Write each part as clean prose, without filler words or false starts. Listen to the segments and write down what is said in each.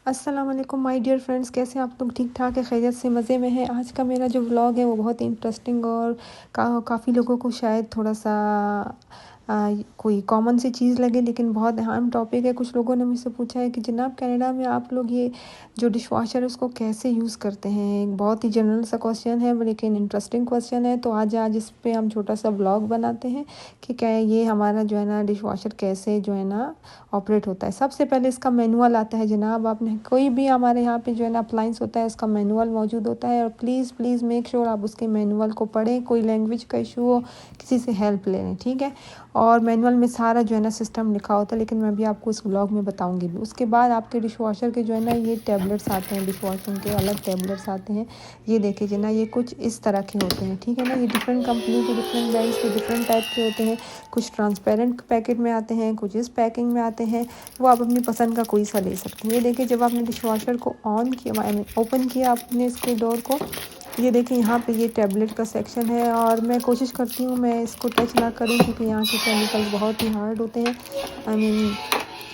अस्सलाम वालेकुम my dear friends, कैसे हैं आप लोग? ठीक ठाक है, खैरियत से, मज़े में हैं। आज का मेरा जो व्लॉग है वो बहुत ही इंटरेस्टिंग और काफ़ी लोगों को शायद थोड़ा सा कोई कॉमन सी चीज़ लगे, लेकिन बहुत अहम टॉपिक है। कुछ लोगों ने मुझसे पूछा है कि जनाब, कनाडा में आप लोग ये जो डिश वॉशर है उसको कैसे यूज़ करते हैं? एक बहुत ही जनरल सा क्वेश्चन है लेकिन इंटरेस्टिंग क्वेश्चन है। तो आज इस पे हम छोटा सा व्लॉग बनाते हैं कि क्या ये हमारा जो है ना डिश वॉशर कैसे जो है ना ऑपरेट होता है। सबसे पहले इसका मैनुअल आता है जनाब। आपने कोई भी हमारे यहाँ पे जो है ना अप्लाइंस होता है उसका मैनुअल मौजूद होता है, और प्लीज़ प्लीज़ मेक श्योर आप उसके मैनुअल को पढ़ें। कोई लैंग्वेज का इशू हो, किसी से हेल्प ले लें, ठीक है। और मैनुअल में सारा जो है ना सिस्टम लिखा होता है, लेकिन मैं भी आपको इस व्लॉग में बताऊंगी भी। उसके बाद आपके डिश वॉशर के जो है ना ये टैबलेट्स आते हैं, डिश वॉशिंग के अलग टैबलेट्स आते हैं। ये देखिए जना, ये कुछ इस तरह के होते हैं, ठीक है ना। ये डिफरेंट कंपनी के, डिफरेंट ब्रांड्स के डिफरेंट टाइप के होते हैं। कुछ ट्रांसपेरेंट पैकेट में आते हैं, कुछ इस पैकिंग में आते हैं। वो आप अपनी पसंद का कोई सा ले सकते हैं। ये देखिए, जब आपने डिश वॉशर को ऑन किया, आई मीन ओपन किया आपने इसके डोर को, ये देखिए यहाँ पे ये टैबलेट का सेक्शन है। और मैं कोशिश करती हूँ मैं इसको टच ना करूँ, क्योंकि यहाँ के केमिकल्स बहुत ही हार्ड होते हैं। आई मीन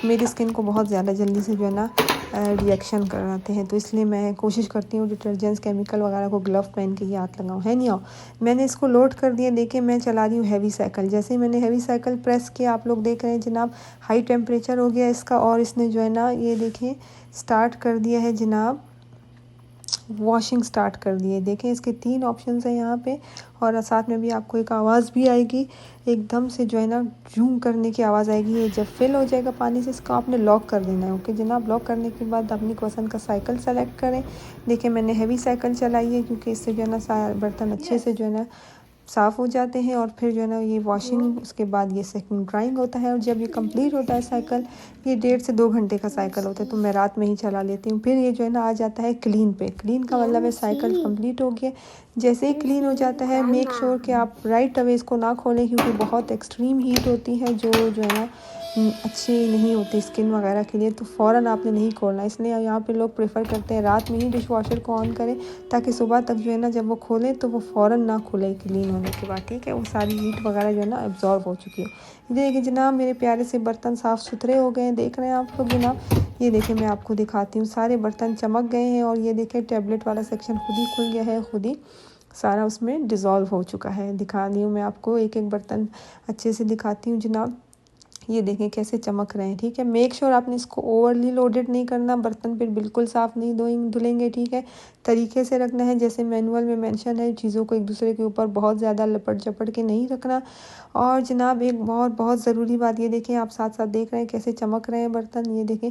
मेरी स्किन को बहुत ज़्यादा जल्दी से जो है ना रिएक्शन कराते हैं, तो इसलिए मैं कोशिश करती हूँ डिटर्जेंट्स, केमिकल वगैरह को ग्लव पहन के ही हाथ लगाऊँ, है नहीं। आओ, मैंने इसको लोड कर दिया। देखिए मैं चला रही हूँ हैवी साइकिल। जैसे ही मैंने हैवी साइकिल प्रेस किया, आप लोग देख रहे हैं जनाब, हाई टेम्परेचर हो गया इसका, और इसने जो है ना ये देखिए स्टार्ट कर दिया है जनाब, वॉशिंग स्टार्ट कर दिए। देखें इसके 3 ऑप्शंस हैं यहाँ पे, और साथ में भी आपको एक आवाज़ भी आएगी, एकदम से जो है ना जूम करने की आवाज़ आएगी। ये जब फिल हो जाएगा पानी से, इसको आपने लॉक कर देना है। ओके जनाब, लॉक करने के बाद अपनी पसंद का साइकिल सेलेक्ट करें। देखिए मैंने हैवी साइकिल चलाई है, क्योंकि इससे जो है ना सारा बर्तन अच्छे से जो है ना साफ़ हो जाते हैं। और फिर जो है ना ये वॉशिंग, उसके बाद ये सेकंड ड्राइंग होता है। और जब ये कंप्लीट होता है साइकिल, ये 1.5 से 2 घंटे का साइकिल होता है, तो मैं रात में ही चला लेती हूँ। फिर ये जो है ना आ जाता है क्लीन पे। क्लीन का मतलब है साइकिल कंप्लीट हो गया। जैसे ही क्लीन हो जाता है, मेक श्योर कि आप राइट अवे इसको ना खोलें, क्योंकि बहुत एक्सट्रीम हीट होती है जो है ना अच्छी नहीं होती स्किन वगैरह के लिए। तो फ़ौरन आपने नहीं खोलना। इसलिए यहाँ पे लोग प्रेफर करते हैं रात में ही डिश वॉशर को ऑन करें, ताकि सुबह तक जो है ना जब वो खोलें तो वो फ़ौरन ना खुले क्लीन होने के बाद, ठीक है। वो सारी हीट वगैरह जो है ना एब्जॉर्ब हो चुकी है। देखिए जनाब, मेरे प्यारे से बर्तन साफ़ सुथरे हो गए हैं, देख रहे हैं आप लोग जनाब। ये देखिए मैं आपको दिखाती हूँ, सारे बर्तन चमक गए हैं। और ये देखिए टैबलेट वाला सेक्शन खुद ही खुल गया है, खुद ही सारा उसमें डिज़ोल्व हो चुका है। दिखा रही हूँ मैं आपको, एक एक बर्तन अच्छे से दिखाती हूँ जनाब। ये देखें कैसे चमक रहे हैं, ठीक है। मेक श्योर आपने इसको ओवरली लोडेड नहीं करना, बर्तन फिर बिल्कुल साफ़ नहीं धुलेंगे, ठीक है। तरीके से रखना है, जैसे मैनुअल में मेंशन है। चीज़ों को एक दूसरे के ऊपर बहुत ज़्यादा लपट चपट के नहीं रखना। और जनाब एक बहुत बहुत ज़रूरी बात, ये देखें आप साथ साथ देख रहे हैं कैसे चमक रहे हैं बर्तन। ये देखें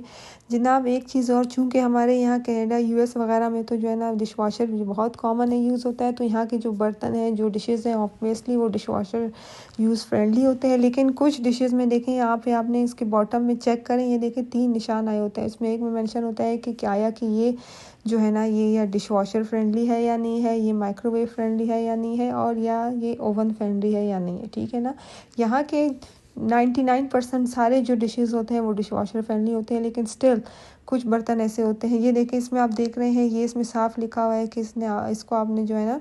जनाब, एक चीज़ और, चूँकि हमारे यहाँ कनाडा US वगैरह में तो जो है ना डिश वॉशर बहुत कॉमन है, यूज़ होता है। तो यहाँ के जो बर्तन हैं, जो डिशेज़ हैं, ऑब्वियसली वो डिश वॉशर यूज़ फ्रेंडली होते हैं। लेकिन कुछ डिशेज़ में देखें यहाँ पे, आपने इसके बॉटम में चेक करें, ये देखें 3 निशान आए होते हैं। इसमें एक में मेंशन होता है कि क्या आया कि ये जो है ना ये या डिश वॉशर फ्रेंडली है या नहीं है, ये माइक्रोवेव फ्रेंडली है या नहीं है, और या ये ओवन फ्रेंडली है या नहीं है, ठीक है ना। यहाँ के 99% सारे जो डिशेज़ होते हैं वो डिश वॉशर फ्रेंडली होते हैं, लेकिन स्टिल कुछ बर्तन ऐसे होते हैं। ये देखें इसमें आप देख रहे हैं, ये इसमें साफ़ लिखा हुआ है कि इसको आपने जो है ना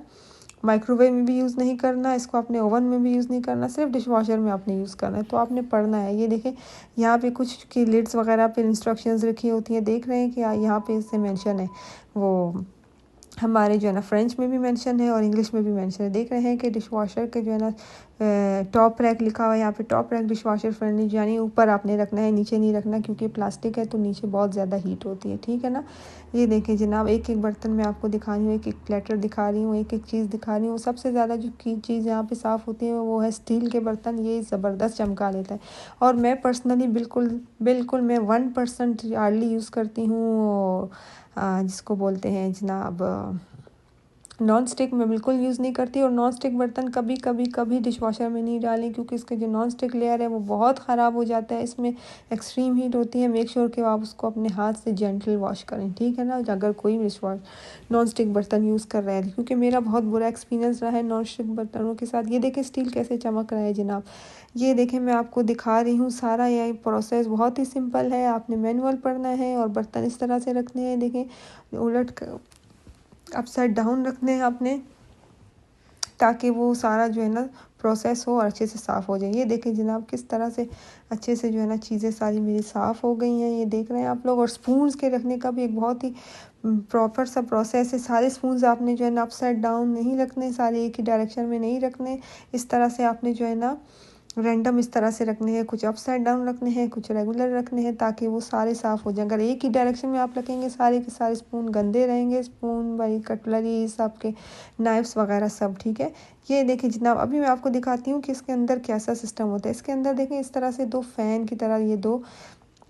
माइक्रोवेव में भी यूज़ नहीं करना, इसको आपने ओवन में भी यूज़ नहीं करना, सिर्फ डिश वॉशर में आपने यूज़ करना है। तो आपने पढ़ना है। ये देखें यहाँ पे कुछ की लिड्स वगैरह पे इंस्ट्रक्शंस लिखी होती हैं, देख रहे हैं कि यहाँ पे इससे मेंशन है। वो हमारे जो है ना फ्रेंच में भी मेंशन है और इंग्लिश में भी मेंशन है। देख रहे हैं कि डिश वॉशर के जो है ना टॉप रैक लिखा हुआ है यहाँ पे, top rack dish washer friendly, यानी ऊपर आपने रखना है, नीचे नहीं रखना, क्योंकि प्लास्टिक है तो नीचे बहुत ज़्यादा हीट होती है, ठीक है ना। ये देखिए जनाब, एक एक बर्तन में आपको दिखा रही हूँ, एक एक प्लेटर दिखा रही हूँ, एक एक चीज़ दिखा रही हूँ। सबसे ज़्यादा जो चीज़ यहाँ पे साफ़ होती है वो है स्टील के बर्तन। ये ज़बरदस्त चमका लेता है। और मैं पर्सनली बिल्कुल मैं 1% हार्डली यूज़ करती हूँ, जिसको बोलते हैं जनाब नॉन स्टिक। मैं बिल्कुल यूज़ नहीं करती। और नॉन स्टिक बर्तन कभी डिश वॉशर में नहीं डालें, क्योंकि इसके जो नॉन स्टिक लेयर है वो बहुत ख़राब हो जाता है। इसमें एक्सट्रीम हीट होती है। मेक श्योर कि आप उसको अपने हाथ से जेंटल वॉश करें, ठीक है ना, अगर कोई डिश वॉश नॉन स्टिक बर्तन यूज़ कर रहे हैं, क्योंकि मेरा बहुत बुरा एक्सपीरियंस रहा है नॉन स्टिक बर्तनों के साथ। ये देखें स्टील कैसे चमक रहा है जनाब। ये देखें मैं आपको दिखा रही हूँ, सारा यह प्रोसेस बहुत ही सिंपल है। आपने मैनुअल पढ़ना है और बर्तन इस तरह से रखने हैं। देखें उलट अपसाइड डाउन रखने हैं आपने, ताकि वो सारा जो है ना प्रोसेस हो और अच्छे से साफ़ हो जाए। ये देखें जनाब किस तरह से अच्छे से जो है ना चीज़ें सारी मेरी साफ़ हो गई हैं, ये देख रहे हैं आप लोग। और स्पून्स के रखने का भी एक बहुत ही प्रॉपर सा प्रोसेस है। सारे स्पून्स आपने जो है ना अपसाइड डाउन नहीं रखने, सारे एक ही डायरेक्शन में नहीं रखने, इस तरह से आपने जो है ना रैंडम इस तरह से रखने हैं, कुछ अपसाइड डाउन रखने हैं, कुछ रेगुलर रखने हैं, ताकि वो सारे साफ़ हो जाए। अगर एक ही डायरेक्शन में आप रखेंगे सारे के सारे स्पून गंदे रहेंगे, स्पून भाई कटलरी आपके नाइफ्स वगैरह सब, ठीक है। ये देखिए जनाब, अभी मैं आपको दिखाती हूँ कि इसके अंदर कैसा सिस्टम होता है। इसके अंदर देखें इस तरह से 2 फ़ैन की तरह ये 2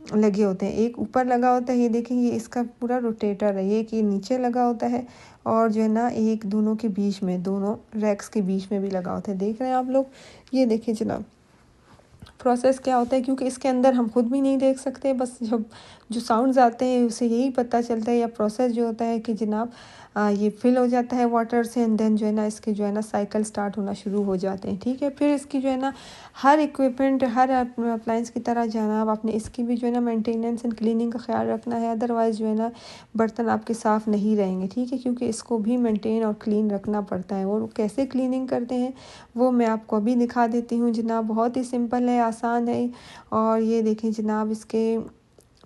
लगे होते हैं, एक ऊपर लगा होता है, ये देखिए ये इसका पूरा रोटेटर है, एक ये नीचे लगा होता है और जो है ना एक दोनों के बीच में, दोनों रैक्स के बीच में भी लगा होता है। देख रहे हैं आप लोग। ये देखिए जनाब प्रोसेस क्या होता है, क्योंकि इसके अंदर हम खुद भी नहीं देख सकते, बस जब जो साउंड्स आते हैं उससे यही पता चलता है, या प्रोसेस जो होता है कि जनाब ये फिल हो जाता है वाटर से, एंड देन जो है ना इसके जो है ना साइकिल स्टार्ट होना शुरू हो जाते हैं, ठीक है। फिर इसकी जो है ना हर इक्विपमेंट, हर अप्लायंस की तरह जनाब आपने इसकी भी जो है ना मेंटेनेंस एंड क्लीनिंग का ख्याल रखना है, अदरवाइज़ जो है ना बर्तन आपके साफ़ नहीं रहेंगे, ठीक है। क्योंकि इसको भी मेंटेन और क्लीन रखना पड़ता है। और कैसे क्लीनिंग करते हैं वो मैं आपको अभी दिखा देती हूँ जनाब। बहुत ही सिंपल है, आसान है। और ये देखें जनाब, इसके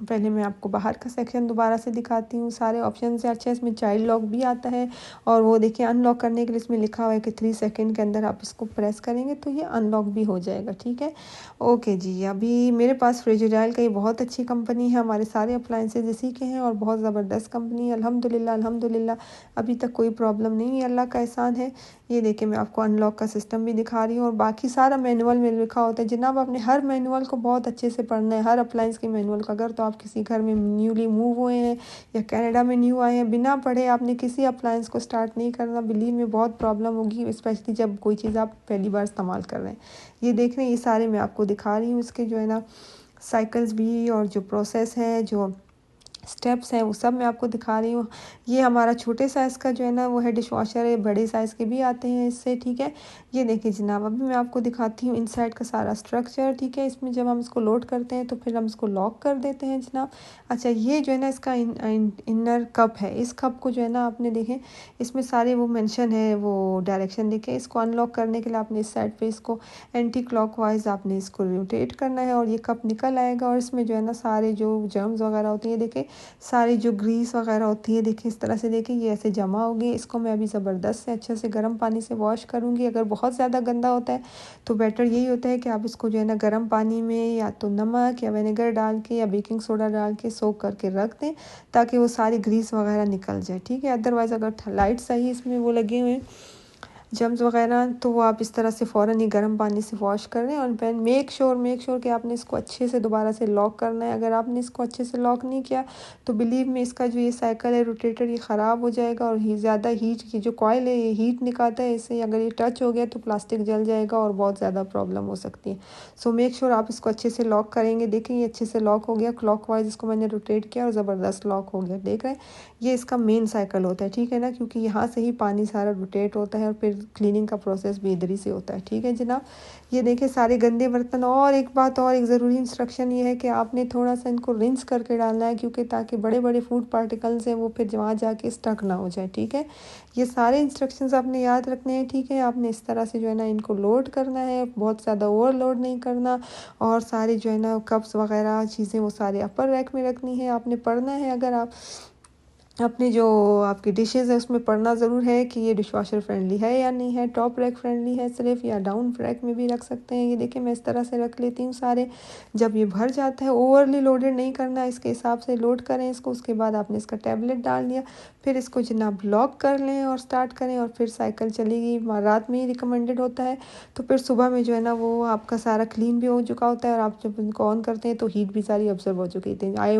पहले मैं आपको बाहर का सेक्शन दोबारा से दिखाती हूँ। सारे ऑप्शन से अच्छा इसमें चाइल्ड लॉक भी आता है, और वो देखिए अनलॉक करने के लिए इसमें लिखा हुआ है कि 3 सेकंड के अंदर आप इसको प्रेस करेंगे तो ये अनलॉक भी हो जाएगा, ठीक है। ओके जी, अभी मेरे पास फ्रिजराइल का ये बहुत अच्छी कंपनी है, हमारे सारे अप्लायंसेज इसी के हैं और बहुत ज़बरदस्त कंपनी है, अल्हम्दुलिल्लाह अल्हम्दुलिल्लाह। अभी तक कोई प्रॉब्लम नहीं है, अल्लाह का एहसान है। ये देखिए मैं आपको अनलॉक का सिस्टम भी दिखा रही हूँ, और बाकी सारा मैनुअल में लिखा होता है जनाब। आपने हर मैनुअल को बहुत अच्छे से पढ़ना है, हर अप्लायंस के मैनुअल का। अगर तो आप किसी घर में न्यूली मूव हुए हैं या कनाडा में न्यू आए हैं, बिना पढ़े आपने किसी अप्लायंस को स्टार्ट नहीं करना, बिलीव में बहुत प्रॉब्लम होगी, स्पेशली जब कोई चीज़ आप पहली बार इस्तेमाल कर रहे हैं। ये देख रहे हैं, ये सारे मैं आपको दिखा रही हूँ, इसके जो है ना साइकिल्स भी और जो प्रोसेस है, जो स्टेप्स हैं, वो सब मैं आपको दिखा रही हूँ। ये हमारा छोटे साइज़ का जो है ना वो है डिश वॉशर है, बड़े साइज़ के भी आते हैं इससे, ठीक है। ये देखिए जनाब, अभी मैं आपको दिखाती हूँ इनसाइड का सारा स्ट्रक्चर, ठीक है। इसमें जब हम इसको लोड करते हैं तो फिर हम इसको लॉक कर देते हैं जनाब। अच्छा, ये जो है ना इसका इनर कप है, इस कप को जो है ना आपने देखें इसमें सारे वो मेंशन है, वो डायरेक्शन देखें। इसको अनलॉक करने के लिए आपने इस साइड पे इसको एंटी क्लॉकवाइज आपने इसको रोटेट करना है, और ये कप निकल आएगा, और इसमें जो है ना सारे जो जर्म्स वगैरह होते हैं, देखें सारी जो ग्रीस वगैरह होती है, देखिए इस तरह से, देखिए ये ऐसे जमा होगी। इसको मैं अभी ज़बरदस्त से अच्छे से गर्म पानी से वॉश करूँगी। अगर बहुत ज़्यादा गंदा होता है तो बेटर यही होता है कि आप इसको जो है ना गर्म पानी में या तो नमक या विनेगर डाल के या बेकिंग सोडा डाल के सोक करके रख दें, ताकि वो सारी ग्रीस वगैरह निकल जाए, ठीक है। अदरवाइज़ अगर लाइट सही इसमें वो लगे हुए हैं जम्स वगैरह, तो वो आप इस तरह से फ़ौरन ही गर्म पानी से वॉश कर लें। और पेन मेक श्योर कि आपने इसको अच्छे से दोबारा से लॉक करना है। अगर आपने इसको अच्छे से लॉक नहीं किया तो बिलीव में इसका जो ये साइकिल है रोटेटर, ये ख़राब हो जाएगा, और ज़्यादा हीट की जो कॉइल है ये हीट निकालता है, इससे अगर ये टच हो गया तो प्लास्टिक जल जाएगा और बहुत ज़्यादा प्रॉब्लम हो सकती है। सो मेक श्योर आप इसको अच्छे से लॉक करेंगे। देखें ये अच्छे से लॉक हो गया, क्लॉकवाइज इसको मैंने रोटेट किया और ज़बरदस्त लॉक हो गया। देख रहे हैं, ये इसका मेन साइकिल होता है, ठीक है ना, क्योंकि यहाँ से ही पानी सारा रोटेट होता है और फिर क्लीनिंग का प्रोसेस भी इधर ही से होता है, ठीक है जनाब। ये देखिए सारे गंदे बर्तन, और एक बात और, एक ज़रूरी इंस्ट्रक्शन ये है कि आपने थोड़ा सा इनको रिंस करके डालना है, क्योंकि ताकि बड़े बड़े फूड पार्टिकल्स हैं वो फिर वहाँ जाके स्टक ना हो जाए, ठीक है। ये सारे इंस्ट्रक्शंस आपने याद रखने हैं, ठीक है। आपने इस तरह से जो है ना इनको लोड करना है, बहुत ज़्यादा ओवरलोड नहीं करना, और सारे जो है ना कप्स वगैरह चीज़ें वो सारे अपर रैक में रखनी है। आपने पढ़ना है, अगर आप अपने जो आपकी डिशेज़ है उसमें पढ़ना ज़रूर है कि ये डिशवॉशर फ्रेंडली है या नहीं है, टॉप रैक फ्रेंडली है सिर्फ, या डाउन रैक में भी रख सकते हैं। ये देखिए मैं इस तरह से रख लेती हूँ सारे। जब ये भर जाता है, ओवरली लोडेड नहीं करना, इसके हिसाब से लोड करें इसको। उसके बाद आपने इसका टैबलेट डाल दिया, फिर इसको जनाब लॉक कर लें और स्टार्ट करें, और फिर साइकिल चलेगी। रात में ही रिकमेंडेड होता है, तो फिर सुबह में जो है ना वो आपका सारा क्लीन भी हो चुका होता है, और आप जब इनको ऑन करते हैं तो हीट भी सारी ऑब्जर्व हो चुकी थी। आई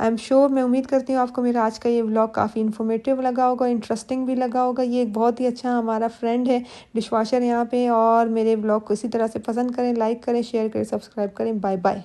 एम श्योर, मैं उम्मीद करती हूँ आपको मेरा आज का ये व्लॉग काफ़ी इन्फॉर्मेटिव लगा होगा, इंटरेस्टिंग भी लगा होगा। ये एक बहुत ही अच्छा हमारा फ्रेंड है डिशवॉशर यहाँ पे, और मेरे व्लॉग को इसी तरह से पसंद करें, लाइक करें, शेयर करें, सब्सक्राइब करें। Bye bye.